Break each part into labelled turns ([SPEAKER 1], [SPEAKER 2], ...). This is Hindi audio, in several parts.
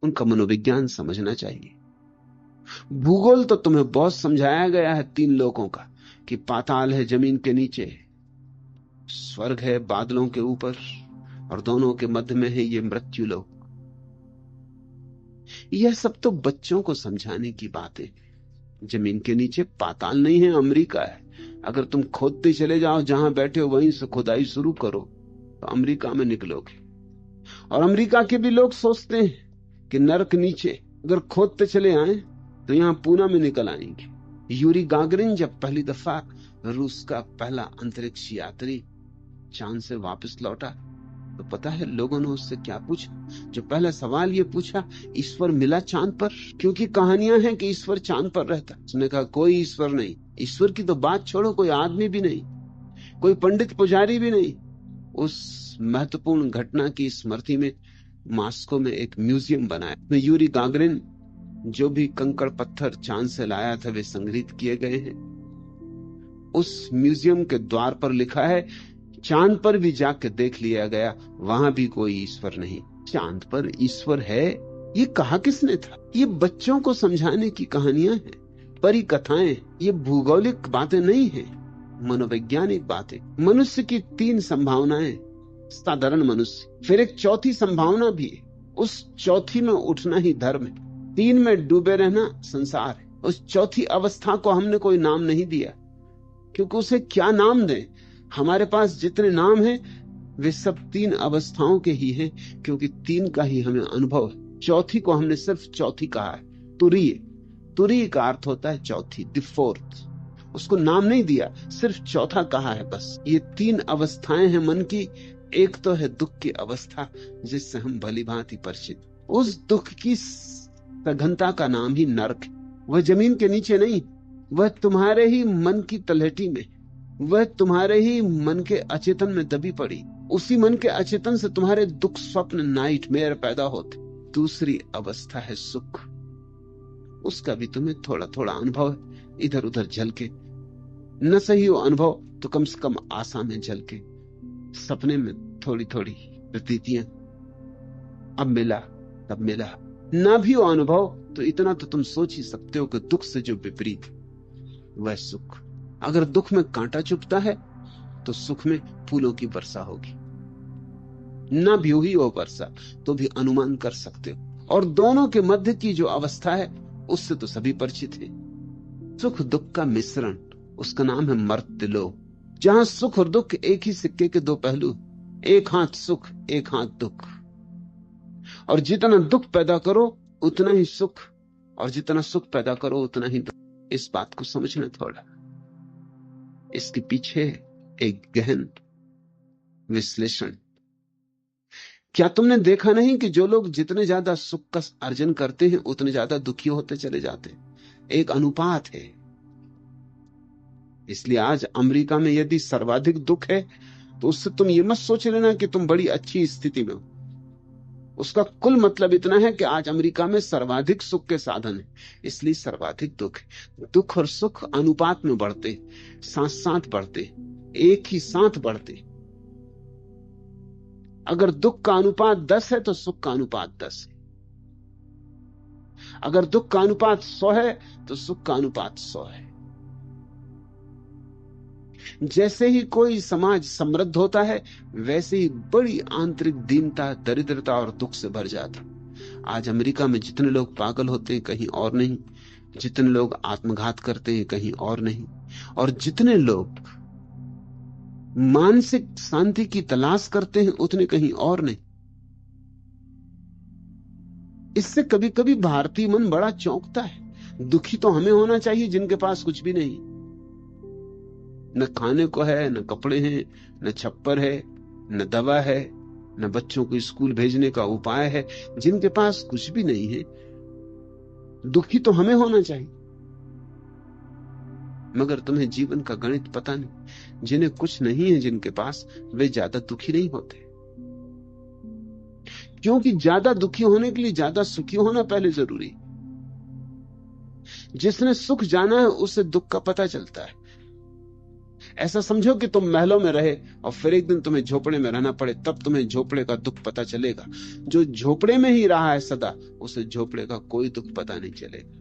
[SPEAKER 1] उनका मनोविज्ञान समझना चाहिए। भूगोल तो तुम्हें बहुत समझाया गया है 3 लोकों का, कि पाताल है जमीन के नीचे, स्वर्ग है बादलों के ऊपर, और दोनों के मध्य में है ये मृत्यु लोक। यह सब तो बच्चों को समझाने की बातें। जमीन के नीचे पाताल नहीं है, अमेरिका है। अगर तुम खोदते चले जाओ, जहां बैठे हो वहीं से खुदाई शुरू करो, तो अमेरिका में निकलोगे। और अमेरिका के भी लोग सोचते हैं कि नरक नीचे, अगर खोदते चले आए तो यहां पूना में निकल आएंगे। यूरी गागरिन जब पहली दफा, रूस का पहला अंतरिक्ष यात्री, चांद से वापस लौटा, तो पता है लोगों ने उससे क्या पूछा? जो पहला सवाल ये पूछा, ईश्वर मिला चांद पर? क्योंकि कहानियां हैं कि ईश्वर चांद पर रहता। उसने कहा कोई ईश्वर नहीं। ईश्वर की तो बात छोड़ो, कोई आदमी भी नहीं, कोई पंडित पुजारी भी नहीं। उस महत्वपूर्ण घटना की स्मृति में मॉस्को में एक म्यूजियम बनाया। यूरी गागरिन जो भी कंकड़ पत्थर चांद से लाया था वे संग्रहित किए गए हैं। उस म्यूजियम के द्वार पर लिखा है, चांद पर भी जाकर देख लिया गया, वहां भी कोई ईश्वर नहीं। चांद पर ईश्वर है, ये कहा किसने था? ये बच्चों को समझाने की कहानियां हैं, परी कथाएं। ये भूगोलिक बातें नहीं है, मनोवैज्ञानिक बातें। मनुष्य की 3 संभावनाएं, साधारण मनुष्य। फिर एक चौथी संभावना भी है, उस चौथी में उठना ही धर्म है। 3 में डूबे रहना संसार है। उस चौथी अवस्था को हमने कोई नाम नहीं दिया, क्योंकि उसे क्या नाम दें? हमारे पास जितने नाम हैं वे सब 3 अवस्थाओं के ही हैं, क्योंकि 3 का ही हमें अनुभव है। चौथी को हमने सिर्फ चौथी कहा है, तुरीय। तुरीय का अर्थ होता है चौथी, द फोर्थ। उसको नाम नहीं दिया, सिर्फ चौथा कहा है बस। ये 3 अवस्थाएं हैं मन की। एक तो है दुख की अवस्था, जिससे हम भली भांति परिचित। उस दुख की सघनता का नाम ही नरक है। वह जमीन के नीचे नहीं, वह तुम्हारे ही मन की तलहटी में, वह तुम्हारे ही मन के अचेतन में दबी पड़ी। उसी मन के अचेतन से तुम्हारे दुख, स्वप्न, नाइटमेयर पैदा होते। दूसरी अवस्था है सुख। उसका भी तुम्हें थोड़ा थोड़ा अनुभव है, इधर उधर झलके। न सही हो अनुभव तो कम से कम आशा में झलके, सपने में थोड़ी थोड़ी प्रतीतियां। अब मिला तब मिला। ना भी हो अनुभव तो इतना तो तुम सोच ही सकते हो कि दुख से जो विपरीत वह सुख। अगर दुख में कांटा चुभता है तो सुख में फूलों की वर्षा होगी। ना भी हुई हो वर्षा तो भी अनुमान कर सकते हो। और दोनों के मध्य की जो अवस्था है उससे तो सभी परिचित हैं। सुख दुख का मिश्रण, उसका नाम है मर्त्यलोक, जहां सुख और दुख एक ही सिक्के के 2 पहलू। एक हाथ सुख, एक हाथ दुख। और जितना दुख पैदा करो उतना ही सुख, और जितना सुख पैदा करो उतना ही दुख। इस बात को समझना थोड़ा। इसके पीछे एक गहन विश्लेषण। क्या तुमने देखा नहीं कि जो लोग जितने ज्यादा सुख का अर्जन करते हैं उतने ज्यादा दुखी होते चले जाते हैं? एक अनुपात है। इसलिए आज अमेरिका में यदि सर्वाधिक दुख है तो उससे तुम ये मत सोच लेना कि तुम बड़ी अच्छी स्थिति में हो। उसका कुल मतलब इतना है कि आज अमेरिका में सर्वाधिक सुख के साधन है, इसलिए सर्वाधिक दुख है। दुख और सुख अनुपात में बढ़ते, साथ साथ बढ़ते, एक ही साथ बढ़ते। अगर दुख का अनुपात 10 है तो सुख का अनुपात 10 है। अगर दुख का अनुपात 100 है तो सुख का अनुपात 100 है। जैसे ही कोई समाज समृद्ध होता है वैसे ही बड़ी आंतरिक दीनता, दरिद्रता और दुख से भर जाता। आज अमेरिका में जितने लोग पागल होते हैं कहीं और नहीं, जितने लोग आत्मघात करते हैं कहीं और नहीं, और जितने लोग मानसिक शांति की तलाश करते हैं उतने कहीं और नहीं। इससे कभी कभी भारतीय मन बड़ा चौंकता है। दुखी तो हमें होना चाहिए जिनके पास कुछ भी नहीं, न खाने को है, न कपड़े हैं, न छप्पर है, न दवा है, न बच्चों को स्कूल भेजने का उपाय है। जिनके पास कुछ भी नहीं है, दुखी तो हमें होना चाहिए। मगर तुम्हें जीवन का गणित पता नहीं। जिन्हें कुछ नहीं है, जिनके पास, वे ज्यादा दुखी नहीं होते, क्योंकि ज्यादा दुखी होने के लिए ज्यादा सुखी होना पहले जरूरी। जिसने सुख जाना है उसे दुख का पता चलता है। ऐसा समझो कि तुम महलों में रहे और फिर एक दिन तुम्हें झोपड़े में रहना पड़े, तब तुम्हें झोपड़े का दुख पता चलेगा। जो झोपड़े में ही रहा है सदा, उसे झोपड़े का कोई दुख पता नहीं चलेगा।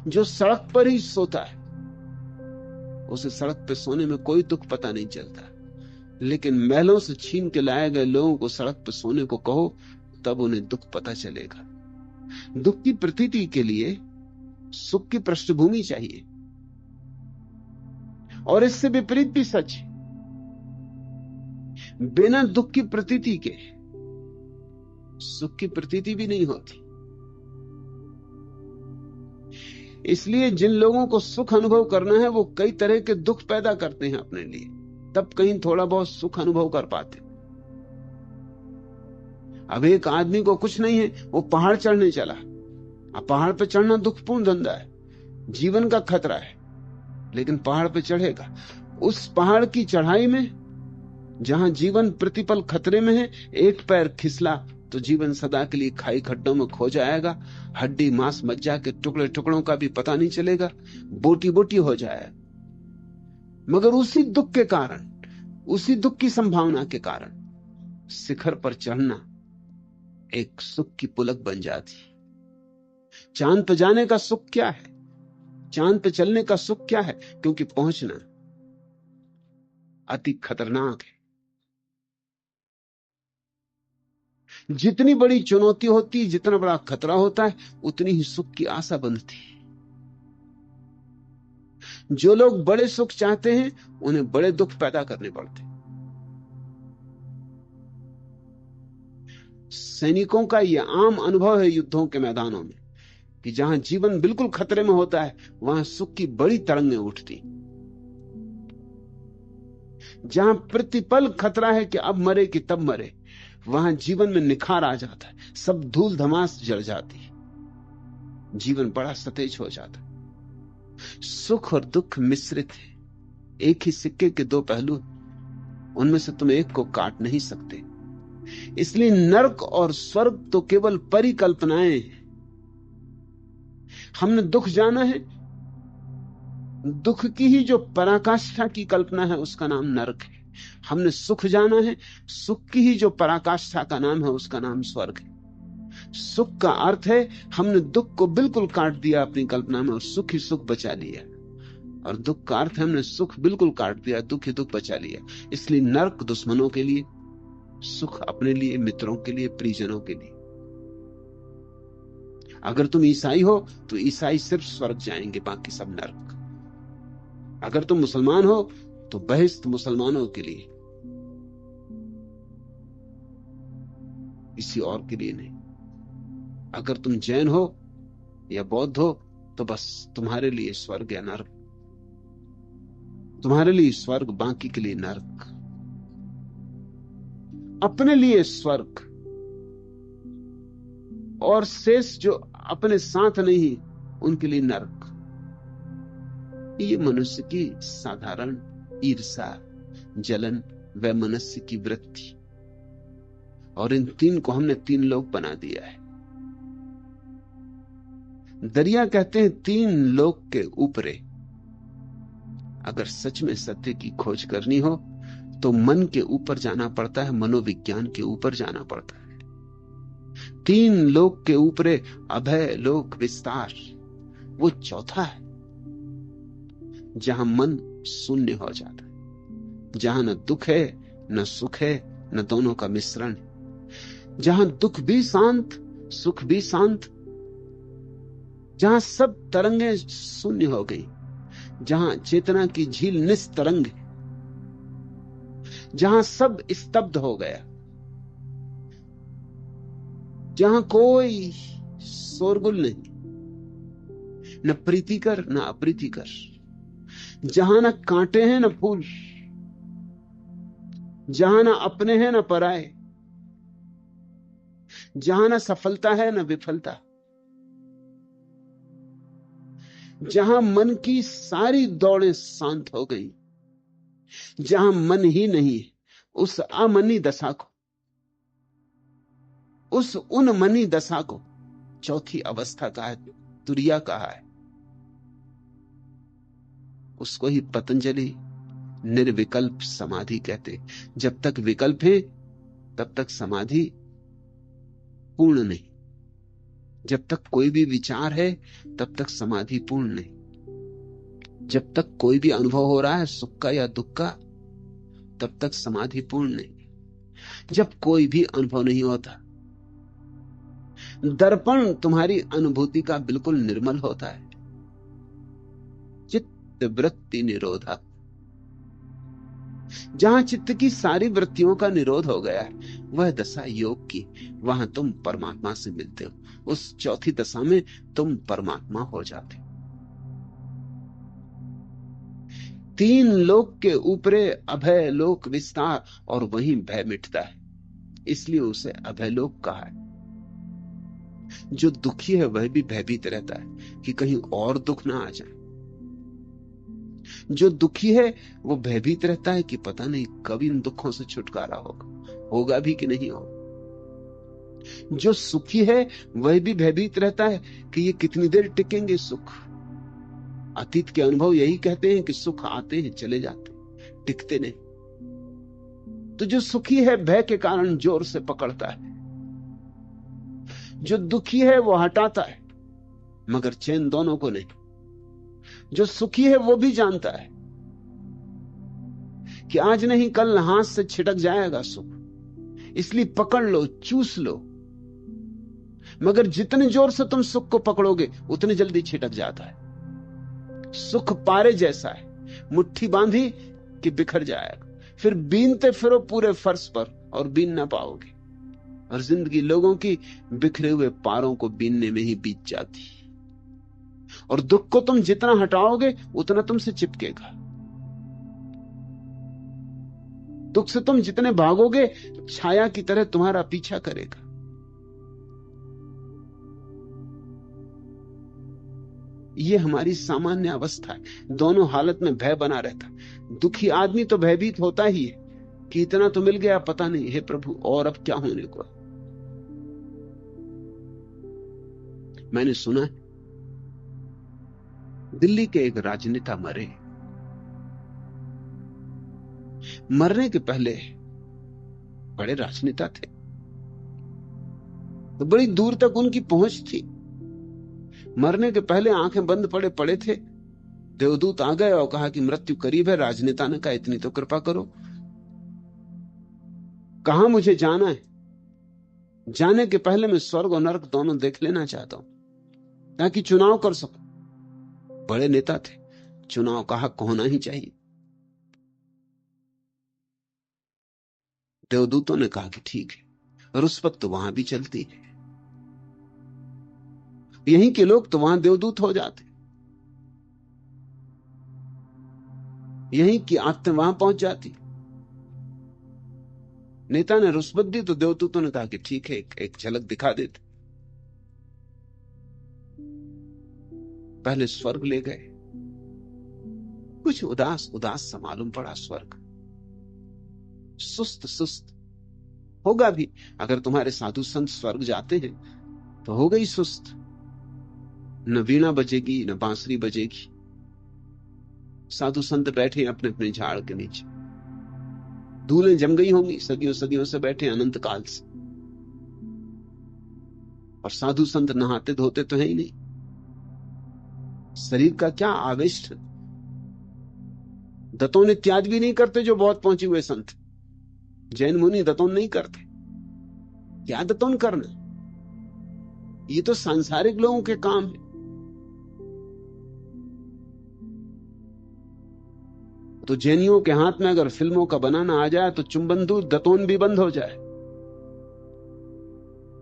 [SPEAKER 1] जो सड़क पर ही सोता है, उसे सड़क पे सोने में कोई दुख पता नहीं चलता। लेकिन महलों से छीन के लाए गए लोगों को सड़क पर सोने को कहो, तब उन्हें दुख पता चलेगा। दुख की प्रतीति के लिए सुख की पृष्ठभूमि चाहिए, और इससे विपरीत भी सच है। बिना दुख की प्रतीति के सुख की प्रतीति भी नहीं होती। इसलिए जिन लोगों को सुख अनुभव करना है, वो कई तरह के दुख पैदा करते हैं अपने लिए, तब कहीं थोड़ा बहुत सुख अनुभव कर पाते। अब एक आदमी को कुछ नहीं है, वो पहाड़ चढ़ने चला। अब पहाड़ पर चढ़ना दुखपूर्ण धंधा है, जीवन का खतरा है, लेकिन पहाड़ पर चढ़ेगा। उस पहाड़ की चढ़ाई में जहां जीवन प्रतिपल खतरे में है, एक पैर खिसला तो जीवन सदा के लिए खाई खड्डों में खो जाएगा। हड्डी मांस मज्जा के टुकड़े टुकड़ों का भी पता नहीं चलेगा, बोटी बोटी हो जाएगा। मगर उसी दुख के कारण, उसी दुख की संभावना के कारण शिखर पर चढ़ना एक सुख की पुलक बन जाती। चांद पे जाने का सुख क्या है, चांद पे चलने का सुख क्या है? क्योंकि पहुंचना अति खतरनाक है। जितनी बड़ी चुनौती होती, जितना बड़ा खतरा होता है, उतनी ही सुख की आशा बंधती है। जो लोग बड़े सुख चाहते हैं, उन्हें बड़े दुख पैदा करने पड़ते हैं। सैनिकों का यह आम अनुभव है युद्धों के मैदानों में कि जहां जीवन बिल्कुल खतरे में होता है, वहां सुख की बड़ी तरंगें उठती। जहां प्रतिपल खतरा है कि अब मरे कि तब मरे, वहां जीवन में निखार आ जाता है, सब धूल धमास जड़ जाती है, जीवन बड़ा सतेज हो जाता है। सुख और दुख मिश्रित है, एक ही सिक्के के दो पहलू, उनमें से तुम एक को काट नहीं सकते। इसलिए नरक और स्वर्ग तो केवल परिकल्पनाएं हैं। हमने दुख जाना है, दुख की ही जो पराकाष्ठा की कल्पना है उसका नाम नरक है। हमने सुख जाना है, सुख की ही जो पराकाष्ठा का नाम है उसका नाम स्वर्ग है। सुख का अर्थ है हमने दुख को बिल्कुल काट दिया अपनी कल्पना में और सुख ही सुख बचा लिया, और दुख का अर्थ है हमने सुख बिल्कुल काट दिया, दुख ही दुख बचा लिया। इसलिए नरक दुश्मनों के लिए, सुख अपने लिए, मित्रों के लिए, परिजनों के लिए। अगर तुम ईसाई हो तो ईसाई सिर्फ स्वर्ग जाएंगे, बाकी सब नरक। अगर तुम मुसलमान हो तो बहिश्त मुसलमानों के लिए, किसी और के लिए नहीं। अगर तुम जैन हो या बौद्ध हो तो बस तुम्हारे लिए स्वर्ग या नरक, तुम्हारे लिए स्वर्ग, बाकी के लिए नरक। अपने लिए स्वर्ग और शेष जो अपने साथ नहीं, उनके लिए नरक। ये मनुष्य की साधारण ईर्षा, जलन, वैमनस्य की वृत्ति, और इन तीन को हमने तीन लोक बना दिया है। दरिया कहते हैं तीन लोक के ऊपरे। अगर सच में सत्य की खोज करनी हो तो मन के ऊपर जाना पड़ता है, मनोविज्ञान के ऊपर जाना पड़ता है। तीन लोक के ऊपरे अभय लोक विस्तार, वो चौथा है जहां मन शून्य हो जाता है, जहां न दुख है न सुख है, न दोनों का मिश्रण है, जहां दुख भी शांत, सुख भी शांत, जहां सब तरंगें शून्य हो गई, जहां चेतना की झील निस्तरंग है, जहां सब स्तब्ध हो गया, जहां कोई शोरगुल नहीं, न प्रीतिकर न अप्रीतिकर, जहां न कांटे हैं न फूल, जहां न अपने हैं न पराए, जहां न सफलता है न विफलता, जहां मन की सारी दौड़ें शांत हो गई, जहां मन ही नहीं है, उस अमनी दशा को, उस उन्मनी दशा को चौथी अवस्था कहा है, तुरिया कहा है। उसको ही पतंजलि निर्विकल्प समाधि कहते। जब तक विकल्प है तब तक समाधि पूर्ण नहीं। जब तक कोई भी विचार है तब तक समाधि पूर्ण नहीं। जब तक कोई भी अनुभव हो रहा है सुख का या दुख का, तब तक समाधि पूर्ण नहीं। जब कोई भी अनुभव नहीं होता, दर्पण तुम्हारी अनुभूति का बिल्कुल निर्मल होता है, चित्त वृत्ति निरोधा। जहां चित्त की सारी वृत्तियों का निरोध हो गया है वह दशा योग की। वहां तुम परमात्मा से मिलते हो। उस चौथी दशा में तुम परमात्मा हो जाते हो। तीन लोक के ऊपरे अभय लोक विस्तार, और वहीं भय मिटता है, इसलिए उसे अभय लोक कहा है। जो दुखी है वह भी भयभीत रहता है कि कहीं और दुख ना आ जाए। जो दुखी है वो भयभीत रहता है कि पता नहीं कब इन दुखों से छुटकारा होगा भी कि नहीं होगा। जो सुखी है वह भी भयभीत रहता है कि ये कितनी देर टिकेंगे सुख। अतीत के अनुभव यही कहते हैं कि सुख आते हैं चले जाते हैं, टिकते नहीं। तो जो सुखी है भय के कारण जोर से पकड़ता है, जो दुखी है वो हटाता है, मगर चैन दोनों को नहीं। जो सुखी है वो भी जानता है कि आज नहीं कल हाथ से छिटक जाएगा सुख, इसलिए पकड़ लो, चूस लो। मगर जितने जोर से तुम सुख को पकड़ोगे उतने जल्दी छिटक जाता है। सुख पारे जैसा है, मुट्ठी बांधी कि बिखर जाएगा, फिर बीनते फिरो पूरे फर्श पर और बीन ना पाओगे। और जिंदगी लोगों की बिखरे हुए पारों को बीनने में ही बीत जाती। और दुख को तुम जितना हटाओगे उतना तुमसे चिपकेगा। दुख से तुम जितने भागोगे छाया की तरह तुम्हारा पीछा करेगा। यह हमारी सामान्य अवस्था है। दोनों हालत में भय बना रहता है। दुखी आदमी तो भयभीत होता ही है कि इतना तो मिल गया, पता नहीं हे प्रभु और अब क्या होने को। मैंने सुना है दिल्ली के एक राजनेता मरे। मरने के पहले बड़े राजनेता थे, तो बड़ी दूर तक उनकी पहुंच थी। मरने के पहले आंखें बंद पड़े थे, देवदूत आ गए और कहा कि मृत्यु करीब है। राजनेता ने कहा इतनी तो कृपा करो, कहां मुझे जाना है। जाने के पहले मैं स्वर्ग और नरक दोनों देख लेना चाहता हूं ताकि चुनाव कर सकूं। बड़े नेता थे, चुनाव का हक होना ही चाहिए। देवदूतों ने कहा कि ठीक है। रुष्पत तो वहां भी चलती है, यहीं के लोग तो वहां देवदूत हो जाते, यहीं की आत्मा वहां पहुंच जाती। नेता ने रुष्पत दी तो देवदूतों ने कहा कि ठीक है, एक झलक दिखा देते। पहले स्वर्ग ले गए। कुछ उदास उदास सा मालूम पड़ा स्वर्ग, सुस्त सुस्त होगा भी। अगर तुम्हारे साधु संत स्वर्ग जाते हैं तो हो गई सुस्त। न वीणा बजेगी न बांसुरी बजेगी। साधु संत बैठे अपने अपने झाड़ के नीचे, धूलें जम गई होंगी, सदियों सदियों से बैठे अनंत काल से। और साधु संत नहाते धोते तो है ही नहीं, शरीर का क्या आविष्ट। दतोन इत्यादि भी नहीं करते जो बहुत पहुंचे हुए संत। जैन मुनि दतोन नहीं करते। क्या दतोन करना, ये तो सांसारिक लोगों के काम है। तो जैनियों के हाथ में अगर फिल्मों का बनाना आ जाए तो चुंबन दूर दतोन भी बंद हो जाए।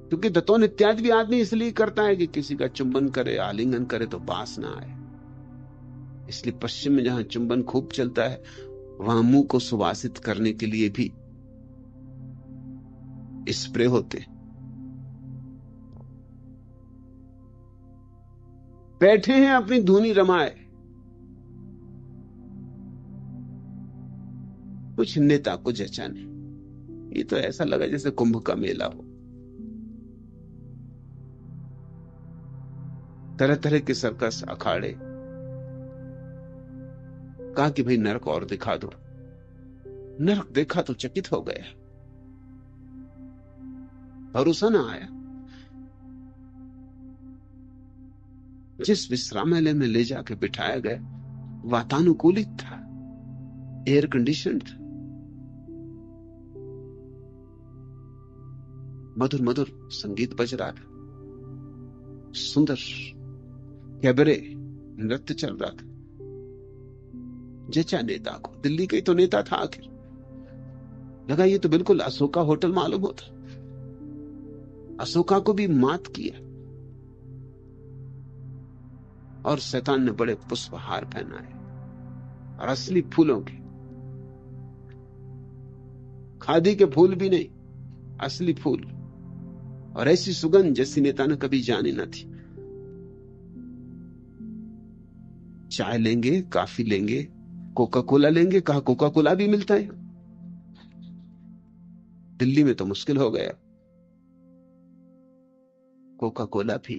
[SPEAKER 1] क्योंकि दतोन इत्यादि भी आदमी इसलिए करता है कि किसी का चुंबन करे, आलिंगन करे तो बास ना आए। इसलिए पश्चिम में जहां चुंबन खूब चलता है वहां मुंह को सुवासित करने के लिए भी स्प्रे होते। बैठे हैं अपनी धुनी रमाए। कुछ नेता को जचा नहीं। ये तो ऐसा लगा जैसे कुंभ का मेला हो। तरह तरह के सर्कस अखाड़े, कहा कि भाई नरक और दिखा दो। नरक देखा तो चकित हो गया, भरोसा ना आया। जिस विश्रामालय में ले जाके बिठाया गया वातानुकूलित था, एयर कंडीशन था, मधुर मधुर संगीत बज रहा था, सुंदर कैबरे नृत्य चल रहा था। जचा नेता को, दिल्ली का ही तो नेता था आखिर। लगा ये तो बिल्कुल अशोका होटल मालूम होता। अशोका को भी मात किया। और शैतान ने बड़े पुष्पहार पहनाए, और असली फूलों के, खादी के फूल भी नहीं, असली फूल, और ऐसी सुगंध जैसी नेता ने कभी जानी न थी। चाय लेंगे, कॉफी लेंगे, कोका कोला लेंगे। कहा कोका कोला भी मिलता है? दिल्ली में तो मुश्किल हो गया। कोका कोला भी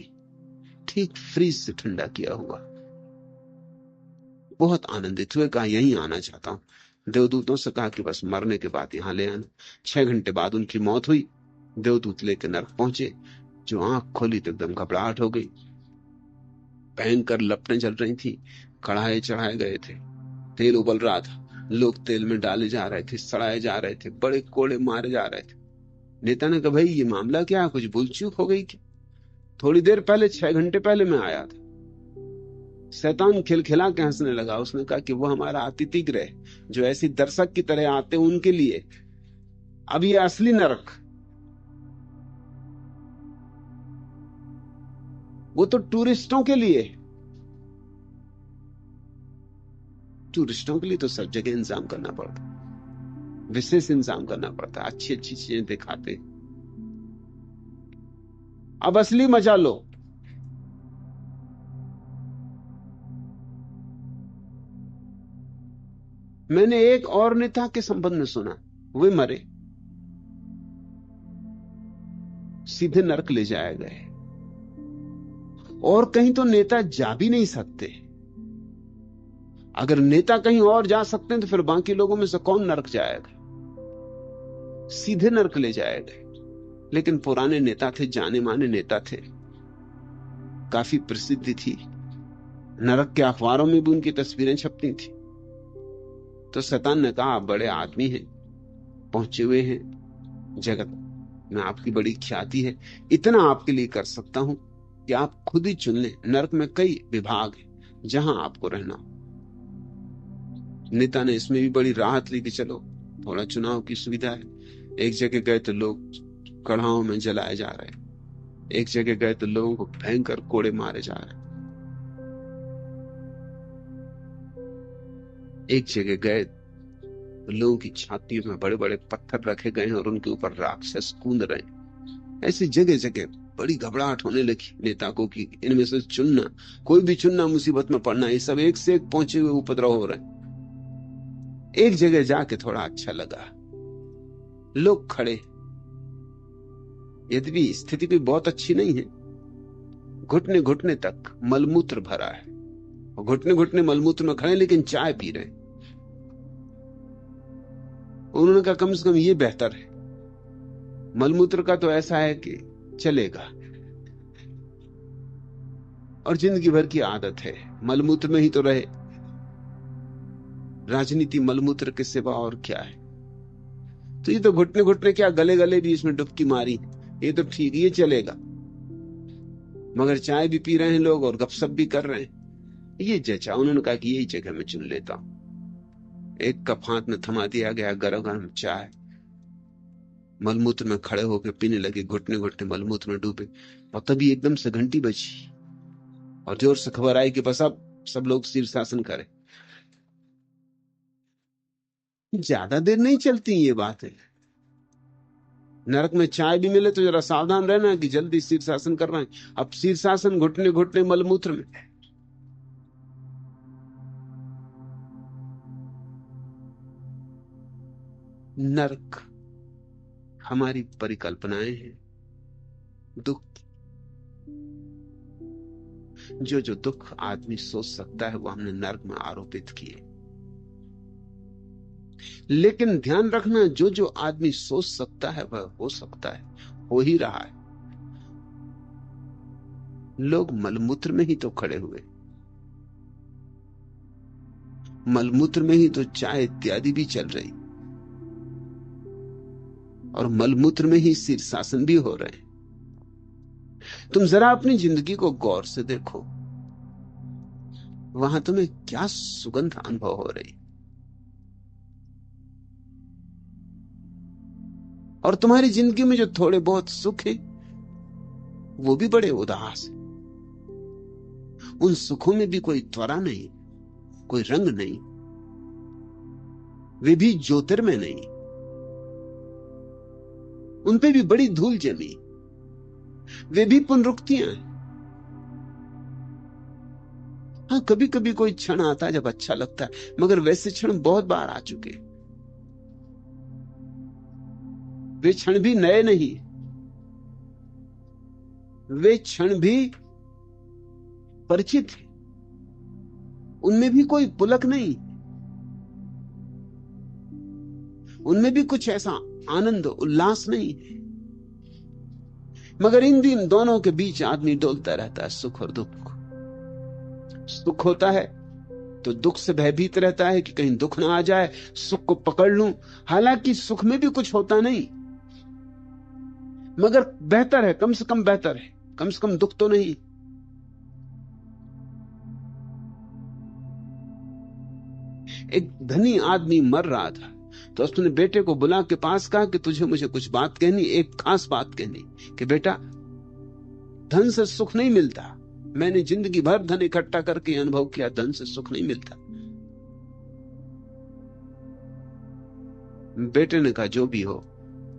[SPEAKER 1] ठीक फ्रीज से ठंडा किया हुआ। बहुत आनंदित हुए, कहा यहीं आना चाहता हूं। देवदूतों से कहा कि बस मरने के बाद यहां ले आना। 6 घंटे बाद उनकी मौत हुई। देवदूत लेकर नरक पहुंचे। जो आंख खोली तो एकदम घबराहट हो गई। भयंकर लपटें जल रही थी, कढ़ाए चढ़ाए गए थे, तेल उबल रहा था, लोग तेल में डाले जा रहे थे, सड़ाए जा रहे थे, बड़े कोड़े मारे जा रहे थे। नेता ने कहा भाई ये मामला क्या है, कुछ भूल चूक हो गई क्या? थोड़ी देर पहले, 6 घंटे पहले मैं आया था। शैतान खिलखिला के हंसने लगा। उसने कहा कि वो हमारा अतिथिगृह, जो ऐसी दर्शक की तरह आते उनके लिए। अब ये असली नरक, वो तो टूरिस्टों के लिए। टूरिस्टों के लिए तो सब जगह इंतजाम करना पड़ता, विशेष इंतजाम करना पड़ता, अच्छी अच्छी चीजें दिखाते। अब असली मजा लो। मैंने एक और नेता के संबंध में सुना, वे मरे, सीधे नरक ले जाए गए। और कहीं तो नेता जा भी नहीं सकते। अगर नेता कहीं और जा सकते हैं तो फिर बाकी लोगों में से कौन नरक जाएगा? सीधे नरक ले जाए गए। लेकिन पुराने नेता थे, जाने माने नेता थे, काफी प्रसिद्धि थी, नरक के अखबारों में भी उनकी तस्वीरें छपती थी। तो शैतान ने कहा आप बड़े आदमी हैं, पहुंचे हुए हैं जगत में, आपकी बड़ी ख्याति है, इतना आपके लिए कर सकता हूं कि आप खुद ही चुन लें। नरक में कई विभाग हैं जहां आपको रहना हो। नेता ने इसमें भी बड़ी राहत ली कि चलो थोड़ा चुनाव की सुविधा है। एक जगह गए तो लोग कढ़ाओं में जलाए जा रहे, एक जगह गए तो लोगों को भयंकर कोड़े मारे जा रहे, एक जगह गए तो लोगों की छातियों में बड़े बड़े पत्थर रखे गए हैं और उनके ऊपर राक्षस कूद रहे हैं। ऐसी जगह जगह बड़ी घबराहट होने लगी नेता को कि इनमें से चुनना, कोई भी चुनना मुसीबत में पड़ना, ये सब एक से एक पहुंचे हुए उपद्रव हो रहे हैं। एक जगह जाके थोड़ा अच्छा लगा। लोग खड़े, यद्यपि स्थिति कोई बहुत अच्छी नहीं है, घुटने घुटने तक मलमूत्र भरा है, और घुटने घुटने मलमूत्र में खड़े लेकिन चाय पी रहे हैं। उन्होंने कहा कम से कम ये बेहतर है, मलमूत्र का तो ऐसा है कि चलेगा, और जिंदगी भर की आदत है मलमूत्र में ही तो रहे। राजनीति मलमूत्र के सिवा और क्या है? तो ये तो घुटने घुटने क्या, गले गले भी इसमें डुबकी मारी, ये तो ठीक, ये चलेगा। मगर चाय भी पी रहे हैं लोग और गपशप भी कर रहे हैं, ये जचा। उन्होंने कहा कि यही जगह मैं चुन लेता हूं। एक कप हाथ में थमा दिया गया, गरम गरम चाय, मलमूत्र में खड़े होकर पीने लगे, घुटने घुटने मलमूत्र में डूबे। और तभी एकदम से घंटी बजी और जोर से खबर आई कि बस अब सब लोग शीर्षासन करें। ज्यादा देर नहीं चलती ये बातें। नरक में चाय भी मिले तो जरा सावधान रहना कि जल्दी शीर्षासन कर रहे हैं। अब शीर्षासन घुटने घुटने मलमूत्र में। नरक हमारी परिकल्पनाएं हैं, दुख, जो जो दुख आदमी सोच सकता है वो हमने नरक में आरोपित किए। लेकिन ध्यान रखना, जो जो आदमी सोच सकता है वह हो सकता है, हो ही रहा है। लोग मलमूत्र में ही तो खड़े हुए, मलमूत्र में ही तो चाय इत्यादि भी चल रही, और मलमूत्र में ही शीर्षासन भी हो रहे हैं। तुम जरा अपनी जिंदगी को गौर से देखो, वहां तुम्हें क्या सुगंध अनुभव हो रही, और तुम्हारी जिंदगी में जो थोड़े बहुत सुख है वो भी बड़े उदास है। उन सुखों में भी कोई त्वरा नहीं, कोई रंग नहीं, वे भी ज्योतिर्मय नहीं, उन पे भी बड़ी धूल जमी, वे भी पुनरुक्तियां हैं। हाँ, कभी कभी कोई क्षण आता है जब अच्छा लगता है, मगर वैसे क्षण बहुत बार आ चुके, वे क्षण भी नए नहीं, वे क्षण भी परिचित है, उनमें भी कोई पुलक नहीं, उनमें भी कुछ ऐसा आनंद उल्लास नहीं। मगर इन दिन दोनों के बीच आदमी डोलता रहता है, सुख और दुख। सुख होता है तो दुख से भयभीत रहता है कि कहीं दुख ना आ जाए, सुख को पकड़ लूं। हालांकि सुख में भी कुछ होता नहीं, मगर बेहतर है, कम से कम बेहतर है, कम से कम दुख तो नहीं। एक धनी आदमी मर रहा था, तो उसने बेटे को बुला के पास कहा कि तुझे मुझे कुछ बात कहनी, एक खास बात कहनी, कि बेटा, धन से सुख नहीं मिलता। मैंने जिंदगी भर धन इकट्ठा करके अनुभव किया, धन से सुख नहीं मिलता। बेटे ने कहा जो भी हो,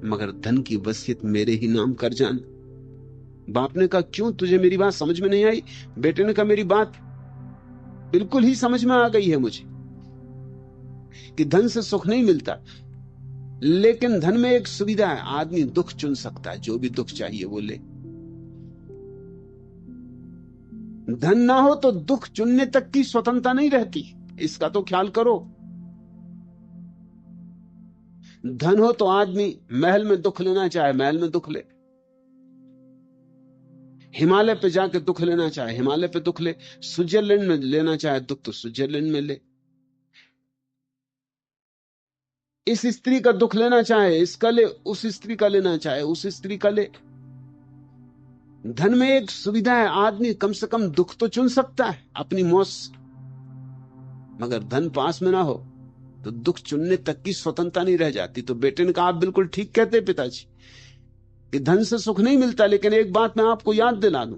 [SPEAKER 1] मगर धन की वसीयत मेरे ही नाम कर जाना। बाप ने कहा क्यों, तुझे मेरी बात समझ में नहीं आई? बेटे ने कहा मेरी बात बिल्कुल ही समझ में आ गई है मुझे, कि धन से सुख नहीं मिलता, लेकिन धन में एक सुविधा है, आदमी दुख चुन सकता है, जो भी दुख चाहिए वो ले। धन ना हो तो दुख चुनने तक की स्वतंत्रता नहीं रहती, इसका तो ख्याल करो। धन हो तो आदमी महल में दुख लेना चाहे महल में दुख ले, हिमालय पे जाके दुख लेना चाहे हिमालय पे दुख ले, स्विट्जरलैंड में लेना चाहे दुख तो स्विट्जरलैंड में ले, इस स्त्री का दुख लेना चाहे इसका ले, उस स्त्री का लेना चाहे उस स्त्री का ले। धन में एक सुविधा है, आदमी कम से कम दुख तो चुन सकता है अपनी मौज से। मगर धन पास में ना हो तो दुख चुनने तक की स्वतंत्रता नहीं रह जाती। तो बेटे ने कहा आप बिल्कुल ठीक कहते हैं पिताजी, कि धन से सुख नहीं मिलता, लेकिन एक बात मैं आपको याद दिला दूं,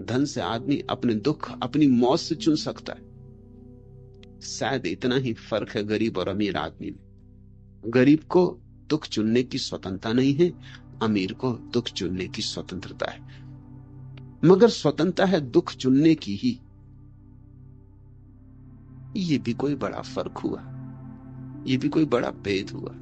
[SPEAKER 1] धन से आदमी अपने दुख अपनी मौज से चुन सकता है। शायद इतना ही फर्क है गरीब और अमीर आदमी में। गरीब को दुख चुनने की स्वतंत्रता नहीं है, अमीर को दुख चुनने की स्वतंत्रता है। मगर स्वतंत्रता है दुख चुनने की ही, ये भी कोई बड़ा फर्क हुआ, ये भी कोई बड़ा भेद हुआ।